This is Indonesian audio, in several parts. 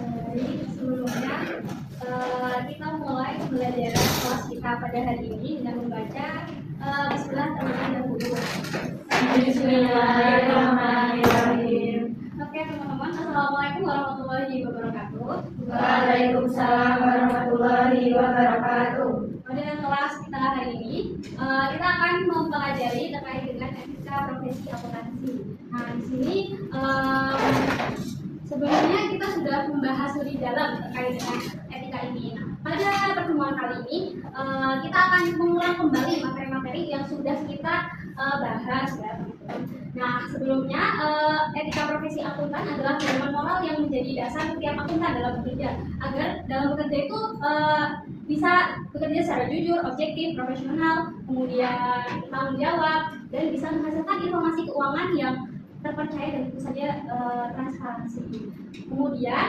Jadi sebelumnya kita mulai pembelajaran kelas kita pada hari ini dengan membaca Bismillah terlebih dahulu. Bismillahirrahmanirrahim. Oke teman-teman, Assalamualaikum warahmatullahi wabarakatuh. Waalaikumsalam warahmatullahi wabarakatuh. Pada kelas kita hari ini, kita akan mempelajari terkait dengan etika profesi akuntansi. Nah, di sini sebelumnya kita sudah membahas lebih dalam terkait dengan etika ini. Nah, pada pertemuan kali ini, kita akan mengulang kembali materi-materi yang sudah kita bahas ya. Nah, sebelumnya etika profesi akuntan adalah norma moral yang menjadi dasar setiap akuntan dalam bekerja agar dalam bekerja itu bisa bekerja secara jujur, objektif, profesional, kemudian tanggung jawab, dan bisa menghasilkan informasi keuangan yang terpercaya dan tentu saja transparansi. Kemudian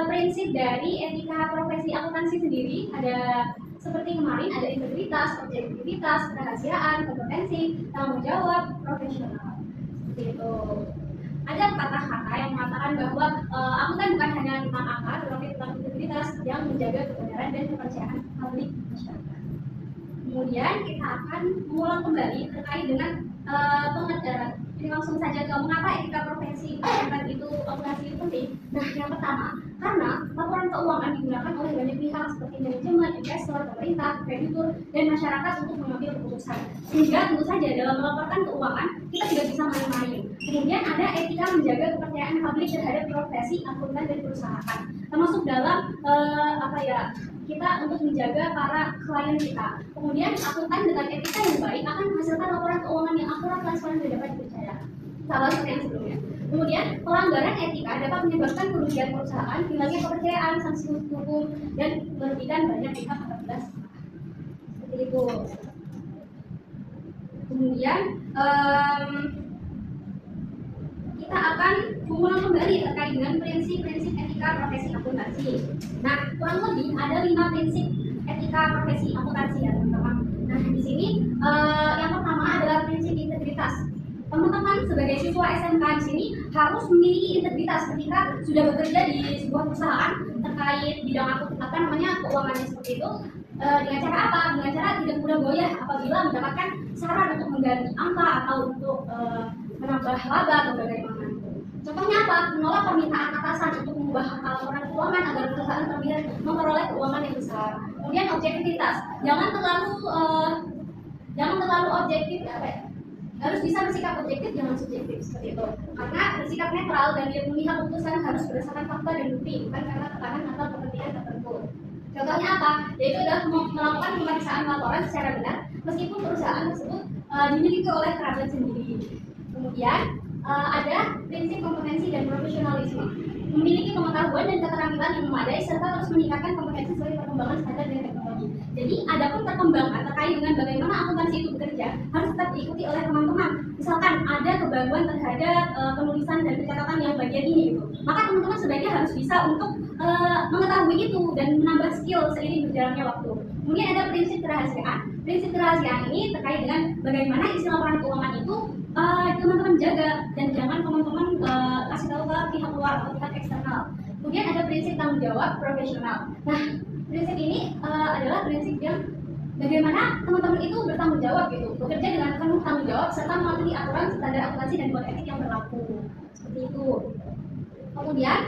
prinsip dari etika profesi akuntansi sendiri ada seperti kemarin, ada integritas, objektivitas, kerahasiaan, kompetensi, tanggung jawab, profesional. Seperti itu. Ada kata-kata yang mengatakan bahwa akuntan bukan hanya tentang angka, tetapi tentang integritas yang menjaga kebenaran dan kepercayaan publik masyarakat. Kemudian kita akan mengulang kembali terkait dengan pengertian. Ini langsung saja ke mengapa etika profesi akuntan itu akuntansi itu penting. Nah, yang pertama, karena laporan keuangan digunakan oleh banyak pihak seperti manajemen, investor, pemerintah, kreditur, dan masyarakat untuk mengambil keputusan. Sehingga tentu saja dalam melaporkan keuangan kita tidak bisa main-main. Kemudian ada etika menjaga kepercayaan publik terhadap profesi akuntan dan perusahaan, termasuk dalam kita untuk menjaga para klien kita. Kemudian akuntan dengan etika yang baik akan menghasilkan laporan keuangan yang akurat, transparan, dan dapat dipercaya. Sama seperti yang sebelumnya. Kemudian pelanggaran etika dapat menyebabkan kerugian perusahaan, hilangnya kepercayaan, sanksi hukum, dan merugikan banyak pihak apabila salah. Seperti itu. Kemudian kita akan mengulang kembali terkait dengan prinsip-prinsip etika profesi akuntansi. Nah, kurang lebih ada 5 prinsip etika profesi akuntansi ya teman-teman. Nah, di sini yang pertama adalah prinsip integritas. Teman-teman sebagai siswa SMK di sini harus memiliki integritas ketika sudah bekerja di sebuah perusahaan terkait bidang keuangannya seperti itu. Dengan cara apa? Dengan cara tidak mudah goyah apabila mendapatkan saran untuk mengganti angka atau untuk menambah laba atau bagaimana. Contohnya apa? Menolak permintaan atasan untuk mengubah laporan keuangan agar perusahaan terlihat memperoleh keuangan yang besar. Kemudian objektivitas, jangan terlalu objektif harus bisa bersikap objektif, jangan subjektif seperti itu. Karena bersikap netral dan melihat keputusan harus berdasarkan fakta dan bukti, bukan karena tekanan atau kepentingan tertentu. Contohnya apa? Yaitu adalah melakukan pemeriksaan laporan secara benar meskipun perusahaan tersebut dimiliki oleh kerabat sendiri. Kemudian ada prinsip kompetensi dan profesionalisme, memiliki pengetahuan dan keterampilan yang memadai serta terus meningkatkan kompetensi sesuai perkembangan standar dan teknologi. Jadi adapun perkembangan terkait dengan bagaimana akuntansi itu bekerja harus tetap diikuti oleh teman-teman. Misalkan ada kebaruan terhadap penulisan dan pencatatan yang bagian ini gitu, maka teman-teman sebaiknya harus bisa untuk mengetahui itu dan menambah skill seiring berjalannya waktu. Kemudian ada prinsip kerahasiaan. Prinsip kerahasiaan ini terkait dengan bagaimana isi laporan keuangan itu teman-teman jaga dan jangan teman-teman kasih tahu ke pihak luar atau pihak eksternal. Kemudian ada prinsip tanggung jawab profesional. Nah, prinsip ini adalah prinsip yang bagaimana teman-teman itu bertanggung jawab gitu, bekerja dengan penuh tanggung jawab serta mematuhi aturan, standar akuntansi dan kode etik yang berlaku. Seperti itu. Kemudian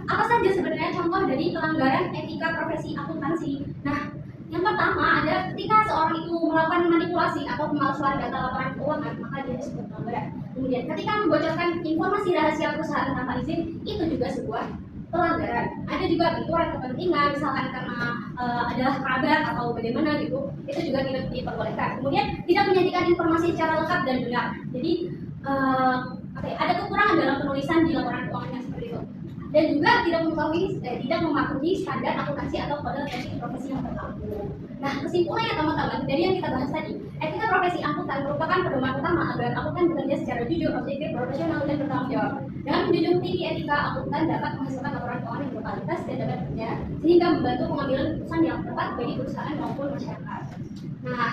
apa saja sebenarnya contoh dari pelanggaran etika profesi akuntansi? Nah, yang pertama ada ketika seorang itu melakukan manipulasi atau pemalsuan data laporan keuangan, maka dia disebut pelanggaran. Kemudian ketika membocorkan informasi rahasia perusahaan tanpa izin, itu juga sebuah pelanggaran. Ada juga benturan kepentingan, misalkan karena adalah kerabat atau bagaimana gitu, itu juga tidak diperbolehkan. Kemudian tidak menyajikan informasi secara lengkap dan benar. Jadi ada kekurangan dalam penulisan di laporan keuangannya seperti itu. Dan juga tidak mematuhi standar akuntansi atau kode etik profesi yang berlaku. Nah, kesimpulannya teman-teman dari yang kita bahas tadi, etika profesi akuntan merupakan pedoman utama agar akuntan bekerja secara jujur, objektif, profesional, dan bertanggung jawab. Dengan menjunjung tinggi etika, akuntan dapat menghasilkan laporan keuangan yang berkualitas dan dapat bekerja, sehingga membantu pengambilan keputusan yang tepat bagi perusahaan maupun masyarakat. Nah,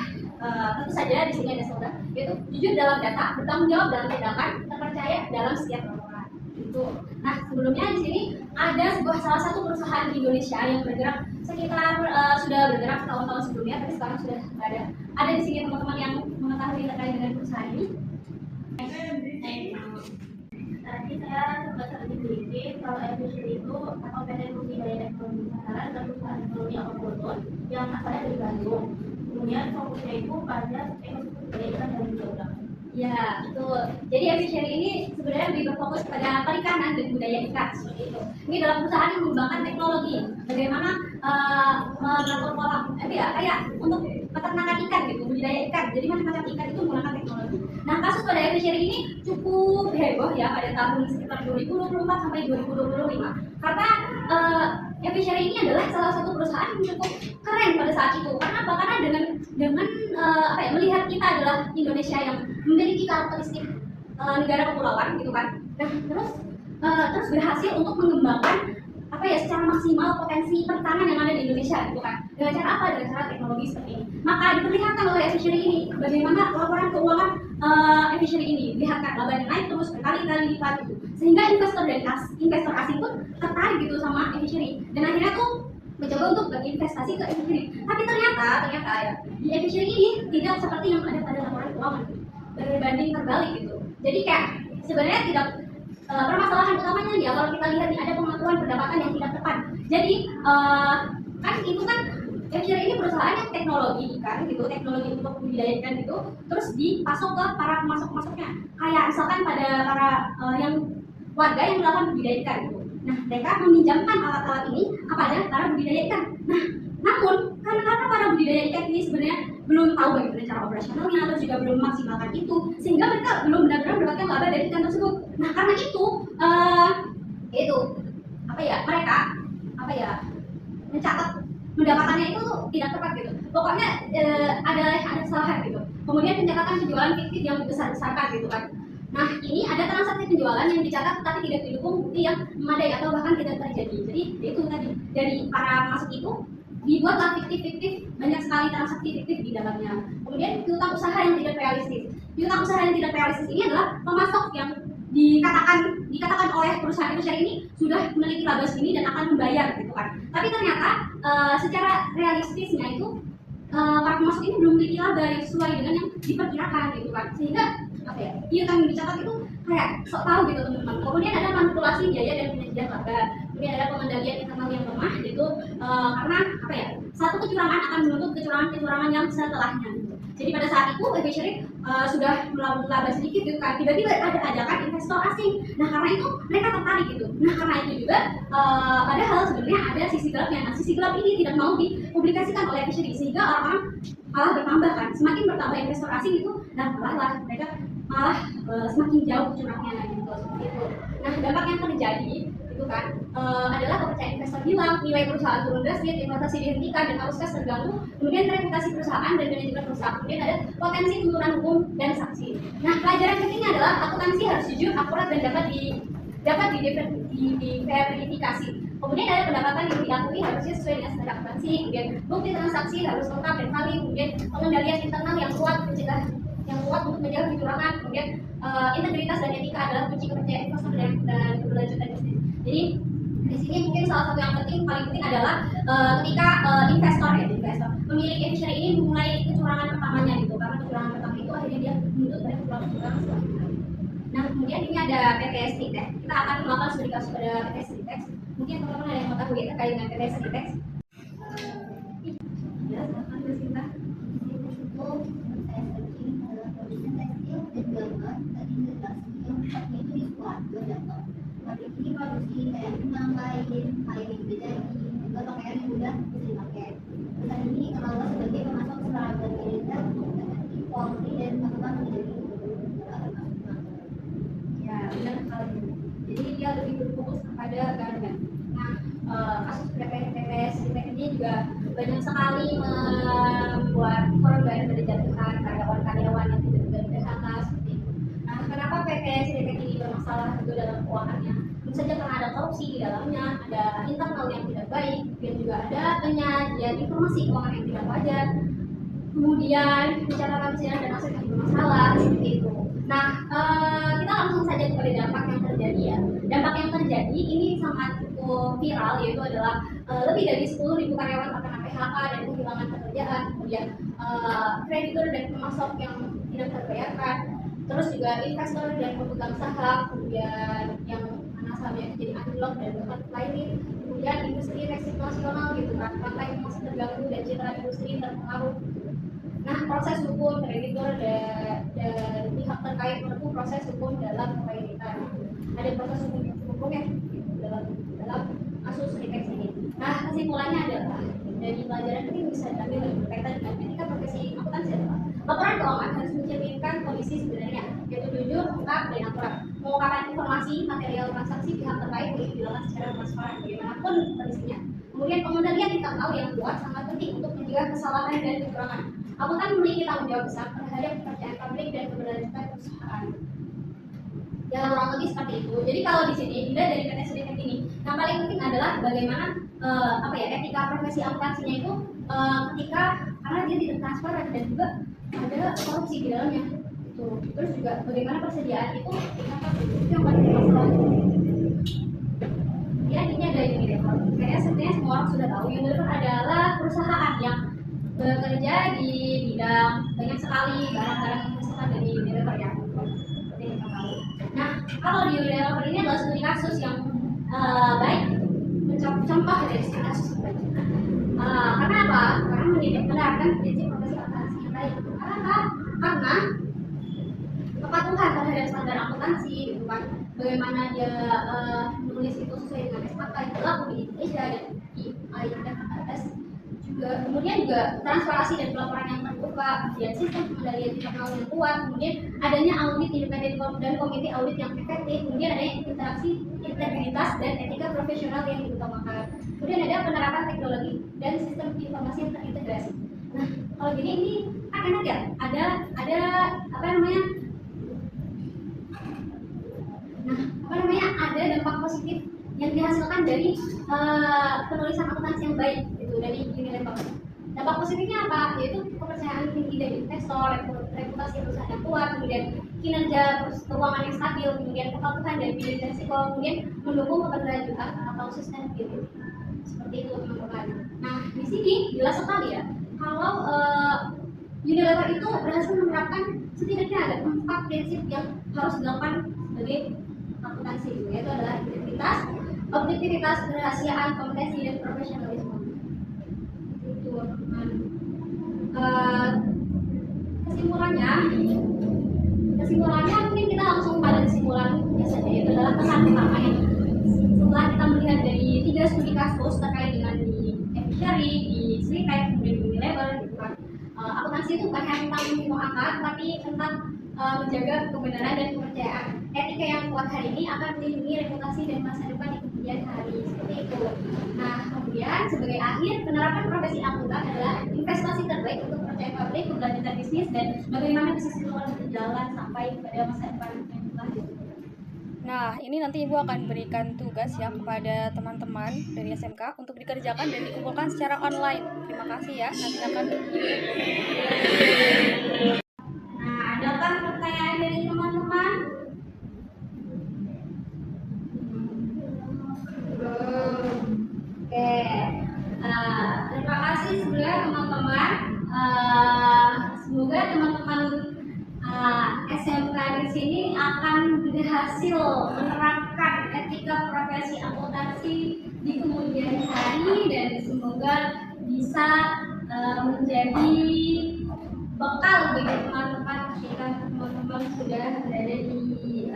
tentu saja di sini ada slogan, yaitu jujur dalam data, bertanggung jawab dalam tindakan, terpercaya dalam setiap laporan. Itu. Nah, sebelumnya di sini ada salah satu perusahaan di Indonesia yang bergerak sekitar sudah bergerak tahun-tahun sebelumnya, tapi sekarang sudah nggak ada. Ada di sini teman-teman yang mengetahui terkait dengan perusahaan ini. Tadi saya sempat sedikit kalau Efisien itu atau PT Budidaya Teknologi Nusantara dan perusahaan teknologi aquaculture yang asalnya dari Bandung. Kemudian fokusnya itu pada ekosistem budidaya ikan dan geografi. Ya, betul. Jadi Efisien ini sebenarnya lebih berfokus pada perikanan dan budaya ikan seperti itu. Ini dalam perusahaan yang mengembangkan teknologi bagaimana mengatur kolam, kayak untuk peternakan ikan gitu, budidaya ikan. Jadi macam-macam ikan itu menggunakan teknologi. Nah, kasus pada Efisien ini cukup heboh ya pada tahun sekitar 2024 sampai 2025 karena Efisien ini adalah salah satu perusahaan yang cukup keren pada saat itu. Karena apa? Karena dengan melihat kita adalah Indonesia yang memiliki karakteristik negara kepulauan gitu kan. Nah, terus berhasil untuk mengembangkan secara maksimal potensi perikanan yang ada di Indonesia gitu kan. Dengan cara apa? Dengan cara teknologi seperti ini. Maka diperlihatkan oleh Efisien ini bagaimana laporan keuangan Efisien ini dilihatkan labanya naik terus berkali-kali lipat gitu. Sehingga investor asing pun tertarik gitu sama Efisien. Dan akhirnya tuh mencoba untuk berinvestasi ke Efisien. Tapi ternyata ya di Efisien ini tidak seperti yang ada pada laporan keuangan gitu. Berbanding terbalik gitu. Jadi kayak sebenarnya tidak permasalahan utamanya ya kalau kita lihat nih ada pengakuan pendapatan yang tidak tepat. Jadi kan itu kan Efisien ini perusahaan yang teknologi ikan gitu, teknologi untuk budidaya ikan gitu, terus dipasok ke para pemasok-pemasoknya. Kayak misalkan pada para yang warga yang melakukan budidaya ikan gitu. Nah, mereka meminjamkan alat-alat ini kepada para budidaya ikan. Nah, namun karena para budidaya ikan ini sebenarnya belum tahu bagaimana cara operasionalnya atau juga belum memaksimalkan itu, sehingga mereka belum benar-benar mendapatkan laba dari ikan tersebut. Nah, karena itu mereka mencatat pendapatannya itu tidak tepat gitu. Pokoknya ada kesalahan gitu. Kemudian pencatatan penjualan fiktif yang besar-besarkan gitu kan. Nah, ini ada transaksi penjualan yang dicatat tapi tidak didukung bukti yang memadai atau bahkan tidak terjadi. Jadi itu tadi dari para pemasok itu dibuatlah fiktif, banyak sekali transaksi fiktif di dalamnya. Kemudian piutang usaha yang tidak realistis. Piutang usaha yang tidak realistis ini adalah pemasok yang dikatakan oleh perusahaan Efisien ini sudah memiliki laba segini dan akan membayar gitu kan. Tapi ternyata secara realistisnya itu para pemasok ini belum memiliki laba yang sesuai dengan yang diperkirakan gitu kan. Sehingga piutang yang dicatat itu kayak sok tahu gitu teman-teman. Kemudian ada manipulasi biaya dan penyajian laba. Kemudian ada pengendalian internal yang lemah gitu karena satu kecurangan akan menuntut kecurangan yang setelahnya gitu. Jadi pada saat itu Efisien sudah melakukan laba sedikit gitu kan, tiba-tiba ada ajakan investor asing. Nah, karena itu mereka tertarik gitu. Nah, karena itu juga padahal sebenarnya ada sisi gelapnya. Nah, sisi gelap ini tidak mau dipublikasikan oleh Efisien sehingga orang-orang malah bertambah kan. Semakin bertambah investor asing itu, nah mereka malah semakin jauh curangnya gitu seperti itu. Nah, dampak yang terjadi itu kan adalah kepercayaan investor hilang, nilai perusahaan turun drastis, investasi dihentikan dan arus kas terganggu, kemudian reputasi perusahaan dan manajemen perusahaan, kemudian ada potensi tuntutan hukum dan sanksi. Nah, pelajaran pentingnya adalah akuntansi harus jujur, akurat dan dapat diverifikasi. Kemudian ada pendapatan yang diakui harusnya sesuai dengan standar akuntansi, kemudian bukti transaksi harus lengkap dan valid, kemudian pengendalian internal yang kuat untuk menjaga kecurangan, kemudian integritas dan etika adalah kunci kepercayaan investor dan keberlanjutan bisnis. Jadi di sini mungkin salah satu yang paling penting adalah ketika investor pemilik Efisien ini memulai kecurangan pertamanya gitu, karena kecurangan pertama itu akhirnya dia menuntut dari kecurangan selanjutnya. Nah, kemudian ini ada PT Sritex. Kita akan melakukan studi kasus pada PT Sritex. Mungkin teman-teman ada yang mau tahu ya terkait dengan PT Sritex. Ya, silakan Mbak Sinta. Ini produksi kayak benang kain yang beda juga pakaian yang mudah bisa dipakai. Perusahaan ini terlalu sebagai pemasok seragam militer Polri dan pasukan menjadi Ya, benar sekali. Jadi dia lebih berfokus kepada garmen. Nah, kasus PT Sritex ini juga banyak sekali membuat korban berjatuhan karyawan-karyawan yang tidak PHK seperti itu. Nah, kenapa PT Sritex ini bermasalah juga dalam keuangannya? Tentu saja karena ada korupsi di dalamnya, ada internal yang tidak baik, dan juga ada penyajian informasi keuangan yang tidak wajar. Kemudian pencatatan keuangan dan aset yang bermasalah seperti itu. Nah, kita langsung saja kepada dampak yang terjadi ya. Dampak yang terjadi ini sangat cukup viral, yaitu adalah lebih dari 10.000 karyawan terkena PHK dan kehilangan pekerjaan, kemudian kreditur dan pemasok yang tidak terbayarkan, terus juga investor dan pemegang saham, kemudian yang mana sahamnya itu jadi anjlok dan bahkan declining, kemudian industri tekstil nasional gitu kan, rantai masih terganggu dan citra industri terpengaruh. Nah, proses hukum kreditur dan pihak terkait menempuh proses hukum dalam kreditan. Ada proses hukum yang dalam kasus Ritex ini. Nah, kesimpulannya adalah dari pelajaran ini bisa diambil berkaitan dengan etika profesi akuntansi adalah laporan keuangan harus mencerminkan kondisi sebenarnya, yaitu jujur, lengkap, dan akurat. Mengungkapkan informasi material transaksi pihak terkait boleh dilakukan secara transparan bagaimanapun kondisinya. Kemudian pengendalian internal yang kuat sangat penting untuk mencegah kesalahan dan kekurangan. Akuntan memiliki tanggung jawab besar terhadap kepercayaan publik dan keberlanjutan perusahaan. Ya kurang lebih seperti itu. Jadi kalau di sini dilihat dari PT Sudipek ini, yang paling penting adalah bagaimana etika profesi akuntansinya itu ketika karena dia tidak transparan dan juga ada korupsi di dalamnya. Tuh. Terus juga bagaimana persediaan itu yang paling masalah. Ya ini ada Unilever. Kayaknya sebenarnya semua orang sudah tahu Unilever adalah perusahaan yang bekerja di bidang banyak sekali barang-barang yang dihasilkan dari Unilever ya. Seperti yang kita tahu. Nah, kalau di Unilever ini adalah studi kasus yang baik, contoh dari studi kasus yang baik. Karena apa? Karena menerapkan prinsip profesi akuntansi yang baik. Karena apa? Karena kepatuhan terhadap standar akuntansi, gitu kan? Bagaimana dia menulis itu sesuai dengan SKK yang berlaku di Indonesia dan di IFRS juga. Kemudian juga transparansi dan pelaporan yang terbuka, kemudian sistem pengendalian internal yang kuat, kemudian adanya audit independen dan komite audit yang efektif, kemudian adanya interaksi integritas dan etika profesional yang diutamakan. Kemudian ada penerapan teknologi dan sistem informasi yang terintegrasi. Nah, kalau gini ini kan enak ya, ada apa namanya? Ada dampak positif yang dihasilkan dari penulisan akuntansi yang baik gitu dari Unilever. Dampak positifnya apa? Yaitu kepercayaan tinggi dari investor, reputasi perusahaan yang kuat, kemudian kinerja keuangan yang stabil, kemudian kepatuhan dari biaya risiko, kemudian mendukung keberlanjutan atau sustainability. Seperti itu teman-teman. Nah di sini jelas sekali ya kalau Unilever itu berhasil menerapkan setidaknya ada 4 prinsip yang harus dilakukan sebagai akuntansi, yaitu adalah integritas, objektivitas, kerahasiaan, kompetensi, dan profesionalisme. Itu teman. Kesimpulannya mungkin kita langsung pada kesimpulan biasanya, yaitu adalah kesan pertama yang setelah kita melihat dari 3 studi kasus terkait dengan di Epicery, di Sritek, kemudian di Unilever, gitu kan. Akuntansi itu bukan hanya tentang menghitung angka, tapi tentang menjaga kebenaran dan kepercayaan. Etika yang kuat hari ini akan melindungi reputasi dan masa depan di kemudian hari, seperti itu. Nah, kemudian sebagai akhir, penerapan profesi akuntan adalah investasi terbaik untuk kepercayaan publik, keberlanjutan bisnis, dan bagaimana bisnis itu akan berjalan sampai pada masa depan yang lanjut. Nah, ini nanti Ibu akan berikan tugas ya kepada teman-teman dari SMK untuk dikerjakan dan dikumpulkan secara online. Terima kasih ya. Nanti akan Adakah pertanyaan dari teman-teman? Oke, terima kasih sebelumnya teman-teman. Semoga teman-teman SMK di sini akan berhasil menerapkan etika profesi akuntansi di kemudian hari dan semoga bisa menjadi bekal bagi teman-teman ketika teman-teman sudah berada di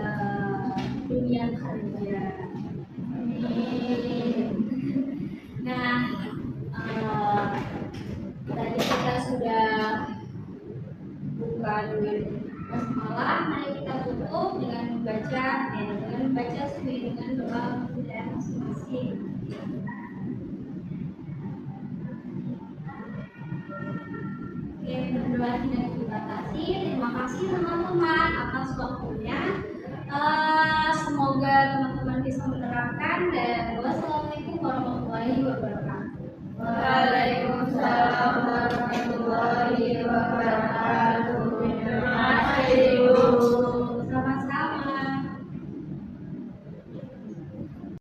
dunia kerja. Nah, tadi kita sudah buka dengan basmalah, mari kita tutup dengan membaca sesuai dengan doa kemudian masing-masing. Oke, berdoa tidak dibatasi. Terima kasih teman-teman atas waktunya. Semoga teman-teman bisa menerapkan dan wassalamualaikum warahmatullahi wabarakatuh.